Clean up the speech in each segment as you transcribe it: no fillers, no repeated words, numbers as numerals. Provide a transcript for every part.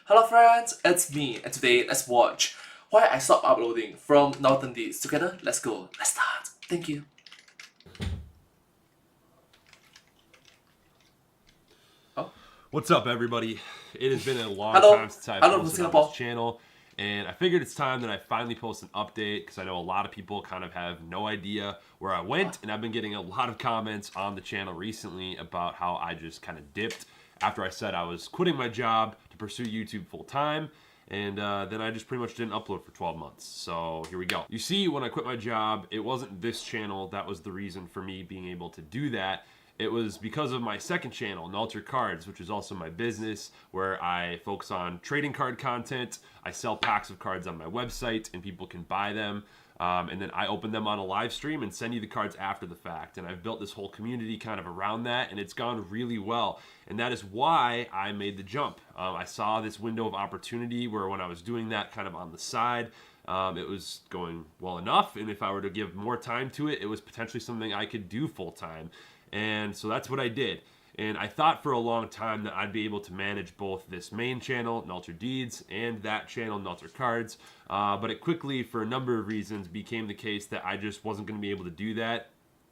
Hello friends, it's me, and today let's watch why I stopped uploading from Northern Days. Together, let's go. Let's start. Thank you. Oh, What's up, everybody? It has been a long hello, time since I hello from posted on this Singapore. channel, and I figured it's time that I finally post an update because I know a lot of people kind of have no idea where I went, and I've been getting a lot of comments on the channel recently about how I just kind of dipped after I said I was quitting my job to pursue YouTube full time. And then I just pretty much didn't upload for 12 months. So here we go. You see, when I quit my job, it wasn't this channel that was the reason for me being able to do that. It was because of my second channel, Nalter Cards, which is also my business, where I focus on trading card content. I sell packs of cards on my website, and people can buy them. And then I open them on a live stream and send you the cards after the fact. And I've built this whole community kind of around that, and it's gone really well. And that is why I made the jump. I saw this window of opportunity where when I was doing that kind of on the side, it was going well enough. And if I were to give more time to it, it was potentially something I could do full time. And so that's what I did. And I thought for a long time that I'd be able to manage both this main channel, Nalter Deeds, and that channel, Nalter Cards. But it quickly, for a number of reasons, became the case that I just wasn't going to be able to do that.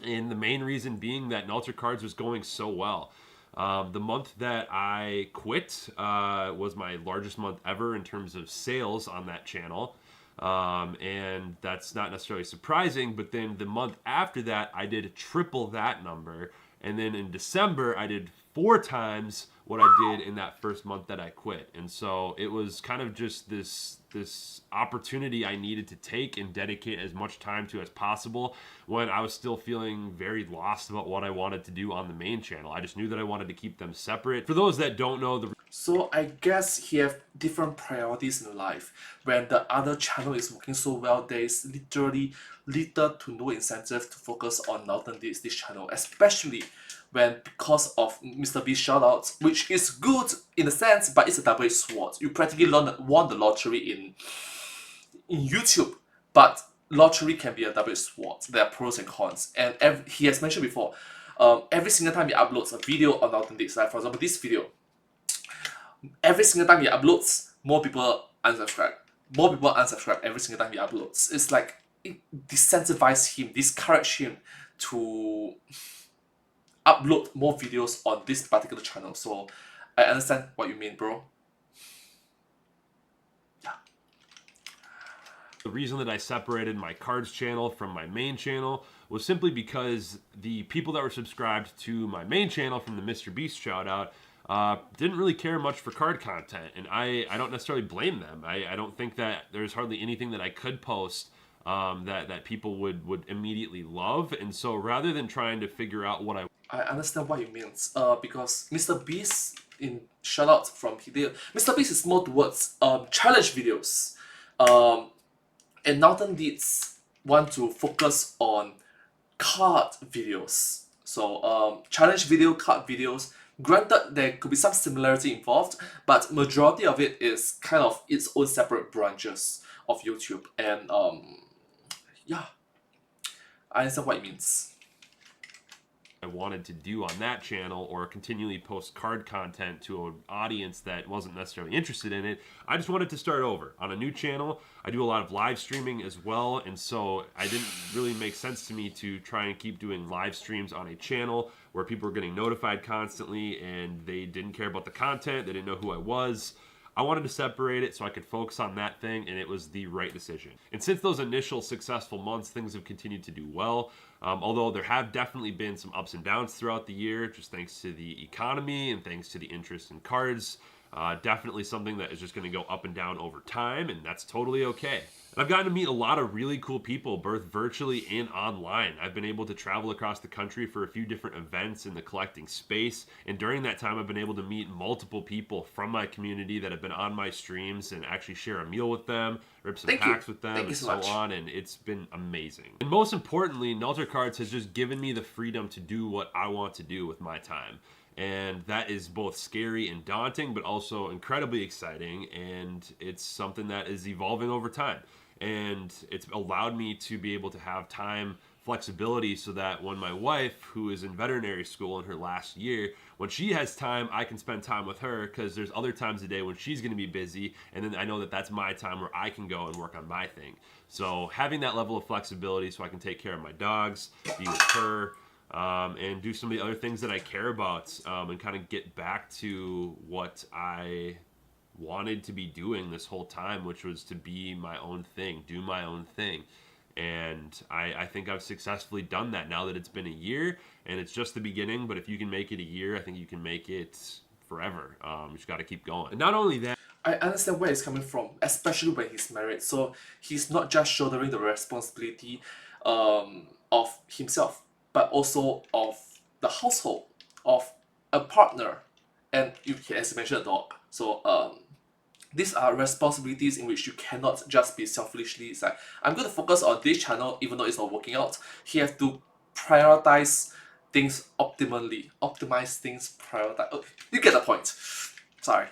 And the main reason being that Nalter Cards was going so well. The month that I quit was my largest month ever in terms of sales on that channel. And that's not necessarily surprising, but then the month after that, I did triple that number. And then in December, I did 4 times what I did in that first month that I quit. And so it was kind of just this opportunity I needed to take and dedicate as much time to as possible when I was still feeling very lost about what I wanted to do on the main channel. I just knew that I wanted to keep them separate. For those that don't know, So I guess he have different priorities in life. When the other channel is working so well, there is literally little to no incentive to focus on Northern Days, this channel, especially when because of Mr. Beast shoutouts, which is good in a sense, but it's a double-edged sword. You practically won the lottery in YouTube, but lottery can be a double-edged sword. There are pros and cons, and he has mentioned before, every single time he uploads a video on Northern Days, like for example this video, every single time he uploads, more people unsubscribe. More people unsubscribe every single time he uploads. It's like it decentivizes him, discourage him to upload more videos on this particular channel. So I understand what you mean, bro. The reason that I separated my cards channel from my main channel was simply because the people that were subscribed to my main channel from the Mr. Beast shoutout didn't really care much for card content, and I don't necessarily blame them. I don't think that there's hardly anything that I could post that people would immediately love, and so rather than trying to figure out what I understand what you mean. Because Mr. Beast in shoutouts from Hideo, Mr. Beast is more towards challenge videos. And Northern Deeds want to focus on card videos. So challenge video, card videos. Granted, there could be some similarity involved, but majority of it is kind of its own separate branches of YouTube. And yeah, I understand what it means. I wanted to do on that channel or continually post card content to an audience that wasn't necessarily interested in it. I just wanted to start over on a new channel. I do a lot of live streaming as well, and so it didn't really make sense to me to try and keep doing live streams on a channel where people were getting notified constantly and they didn't care about the content, they didn't know who I was. I wanted to separate it so I could focus on that thing, and it was the right decision. And since those initial successful months, things have continued to do well. Although there have definitely been some ups and downs throughout the year, just thanks to the economy and thanks to the interest in cards. Definitely something that is just going to go up and down over time, and that's totally okay. And I've gotten to meet a lot of really cool people, both virtually and online. I've been able to travel across the country for a few different events in the collecting space, and during that time I've been able to meet multiple people from my community that have been on my streams and actually share a meal with them, rip some packs with them, and so on, and it's been amazing. And most importantly, Nalter Cards has just given me the freedom to do what I want to do with my time. And that is both scary and daunting, but also incredibly exciting, and it's something that is evolving over time. And it's allowed me to be able to have time flexibility so that when my wife, who is in veterinary school in her last year, when she has time, I can spend time with her, because there's other times a day when she's going to be busy, and then I know that that's my time where I can go and work on my thing. So having that level of flexibility so I can take care of my dogs, be with her, and do some of the other things that I care about, and kind of get back to what I wanted to be doing this whole time, which was to be my own thing, do my own thing. And I think I've successfully done that now that it's been a year, and it's just the beginning. But if you can make it a year, I think you can make it forever. You just got to keep going. And not only that, I understand where he's coming from, especially when he's married. So he's not just shouldering the responsibility of himself, but also of the household, of a partner, and you can, as you mentioned, a dog. So these are responsibilities in which you cannot just be selfishly. It's like, I'm going to focus on this channel even though it's not working out. He has to prioritize things optimally, optimize things, prioritize. Oh, you get the point. Sorry.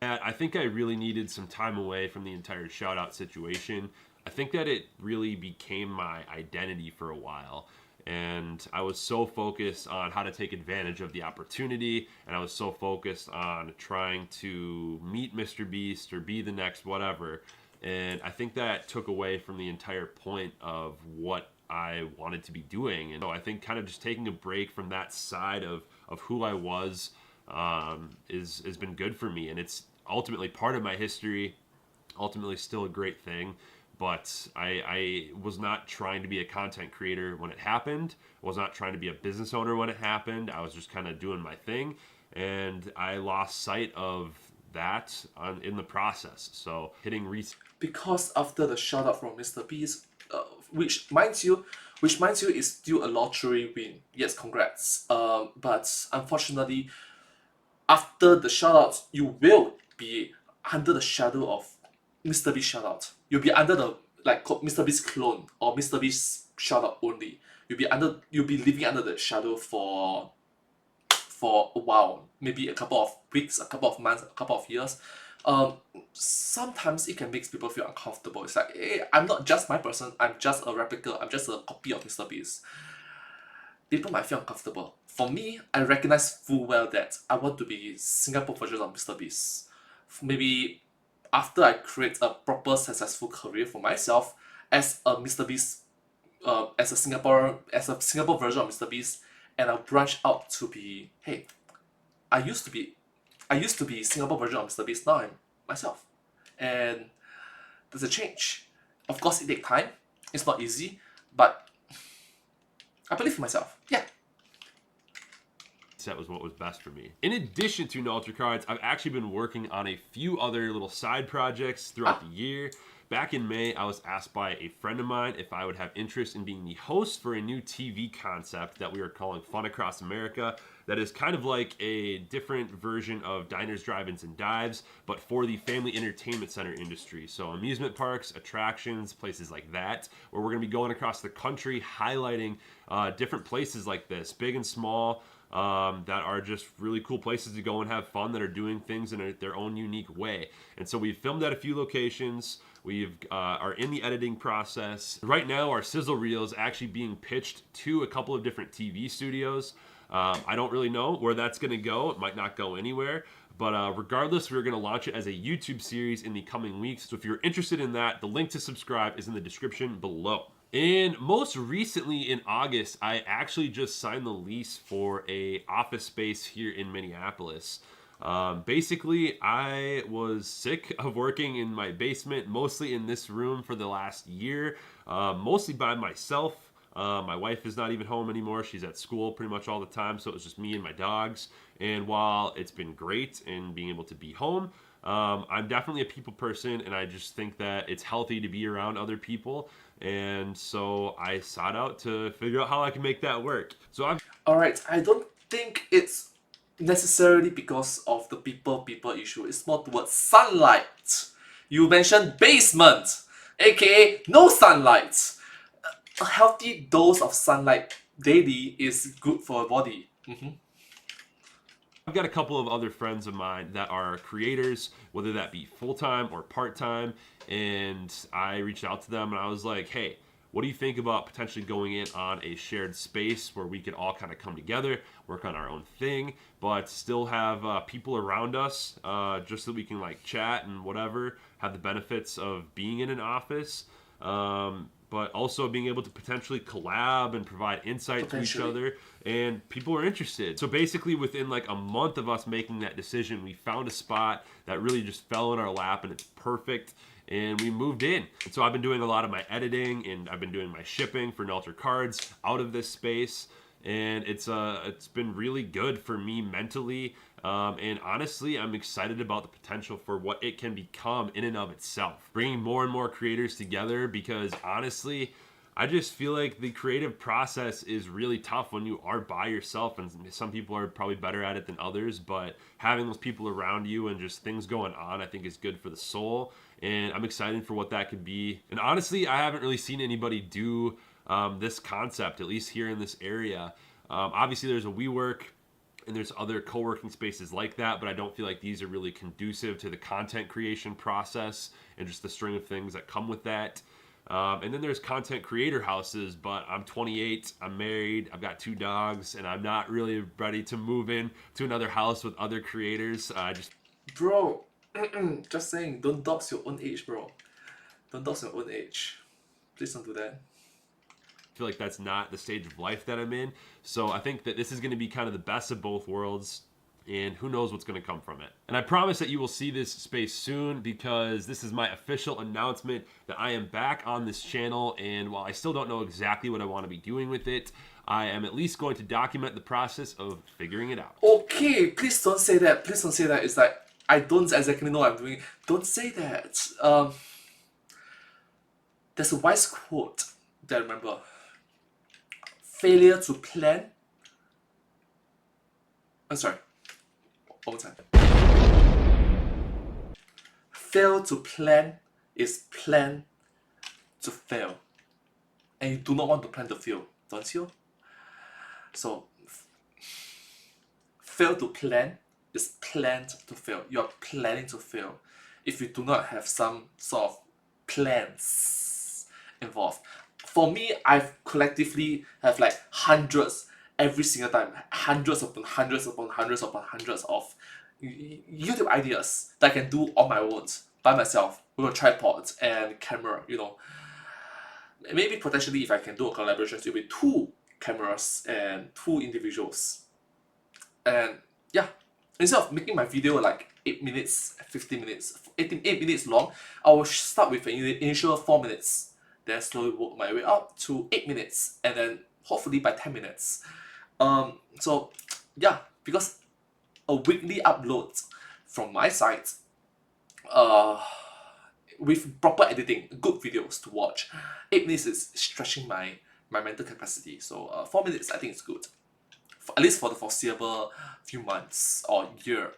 I think I really needed some time away from the entire shout out situation. I think that it really became my identity for a while. And I was so focused on how to take advantage of the opportunity, and I was so focused on trying to meet Mr. Beast or be the next whatever. And I think that took away from the entire point of what I wanted to be doing. And so I think kind of just taking a break from that side of who I was has been good for me. And it's ultimately part of my history, ultimately still a great thing. But I was not trying to be a content creator when it happened. I was not trying to be a business owner when it happened. I was just kind of doing my thing. And I lost sight of that in the process. So hitting reset. Because after the shout out from Mr. Beast, which minds you is still a lottery win. Yes, congrats. But unfortunately, after the shout out, you will be under the shadow of Mr. Beast shout out. You'll be under the Mr. Beast clone or Mr. Beast shout out only. You'll be living under the shadow for a while, maybe a couple of weeks, a couple of months, a couple of years. Sometimes it can make people feel uncomfortable. It's like, hey, I'm not just my person, I'm just a replica, I'm just a copy of Mr. Beast. People might feel uncomfortable. For me, I recognize full well that I want to be Singapore version of Mr. Beast. Maybe after I create a proper successful career for myself as a Mr. Beast, as a Singapore version of Mr. Beast, and I'll branch out to be, hey, I used to be Singapore version of Mr. Beast. Now I'm myself, and there's a change. Of course, it takes time. It's not easy, but I believe in myself. Yeah. That was what was best for me. In addition to Nalter Cards, I've actually been working on a few other little side projects throughout the year. Back in May, I was asked by a friend of mine if I would have interest in being the host for a new TV concept that we are calling Fun Across America. That is kind of like a different version of Diners, Drive-Ins, and Dives, but for the family entertainment center industry. So amusement parks, attractions, places like that, where we're going to be going across the country highlighting different places like this, big and small, that are just really cool places to go and have fun, that are doing things in their own unique way. And so we've filmed at a few locations. We are in the editing process. Right now, our sizzle reel is actually being pitched to a couple of different TV studios. I don't really know where that's going to go. It might not go anywhere. But regardless, we're going to launch it as a YouTube series in the coming weeks. So if you're interested in that, the link to subscribe is in the description below. And most recently in August, I actually just signed the lease for a office space here in Minneapolis. Basically, I was sick of working in my basement, mostly in this room for the last year, mostly by myself. My wife is not even home anymore. She's at school pretty much all the time, so it was just me and my dogs. And while it's been great in being able to be home, I'm definitely a people person, and I just think that it's healthy to be around other people. And so I sought out to figure out how I can make that work. Alright, I don't think it's necessarily because of the people issue. It's more towards sunlight. You mentioned basement, aka no sunlight. A healthy dose of sunlight daily is good for a body. I've got a couple of other friends of mine that are creators, whether that be full-time or part-time, and I reached out to them and I was like, hey, What do you think about potentially going in on a shared space where we could all kind of come together, work on our own thing, but still have people around us, just so we can like chat and whatever, have the benefits of being in an office, but also being able to potentially collab and provide insight to each other, and people are interested. So basically within like a month of us making that decision, we found a spot that really just fell in our lap, and it's perfect, and we moved in. And so I've been doing a lot of my editing, and I've been doing my shipping for Nelter Cards out of this space, and it's been really good for me mentally, and honestly, I'm excited about the potential for what it can become in and of itself. Bringing more and more creators together, because honestly, I just feel like the creative process is really tough when you are by yourself, and some people are probably better at it than others, but having those people around you and just things going on, I think is good for the soul, and I'm excited for what that could be. And honestly, I haven't really seen anybody do this concept, at least here in this area. Obviously, there's a WeWork, and there's other co-working spaces like that, but I don't feel like these are really conducive to the content creation process and just the string of things that come with that. And then there's content creator houses, but I'm 28, I'm married, I've got 2 dogs, and I'm not really ready to move in to another house with other creators. Bro, just saying, don't dox your own age, bro. Don't dox your own age. Please don't do that. Feel like that's not the stage of life that I'm in. So I think that this is going to be kind of the best of both worlds, and who knows what's going to come from it. And I promise that you will see this space soon, because this is my official announcement that I am back on this channel, and while I still don't know exactly what I want to be doing with it, I am at least going to document the process of figuring it out. Okay, please don't say that. Please don't say that. It's like, I don't exactly know what I'm doing. Don't say that. There's a wise quote that I remember. Failure to plan. I'm sorry. One more time. Fail to plan is plan to fail. And you do not want to plan to fail, don't you? So, fail to plan is planned to fail. You are planning to fail if you do not have some sort of plans involved. For me, I've collectively have like hundreds every single time, hundreds upon hundreds upon hundreds upon hundreds of YouTube ideas that I can do on my own by myself with a tripod and camera. You know, maybe potentially if I can do a collaboration, it will be 2 cameras and 2 individuals. And yeah, instead of making my video like 8 minutes, 15 minutes, 8 minutes long, I will start with an initial 4 minutes, then slowly work my way up to 8 minutes, and then hopefully by 10 minutes. So yeah, because a weekly upload from my side, with proper editing, good videos to watch, 8 minutes is stretching my mental capacity. So 4 minutes I think it's good, at least for the foreseeable few months or year.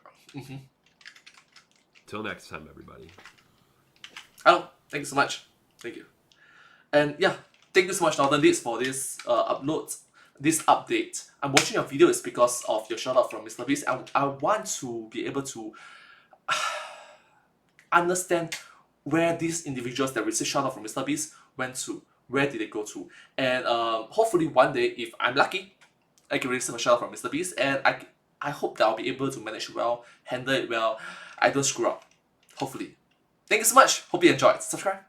Till next time, everybody. Hello, thank you so much. Thank you. And yeah, thank you so much, Northern Leads, for this this update. I'm watching your video is because of your shout out from Mr. Beast. I want to be able to understand where these individuals that receive shout out from Mr. Beast went to, where did they go to, and hopefully one day, if I'm lucky, I can receive a shout out from Mr. Beast, and I hope that I'll be able to manage well, handle it well, I don't screw up. Hopefully. Thank you so much. Hope you enjoyed. Subscribe.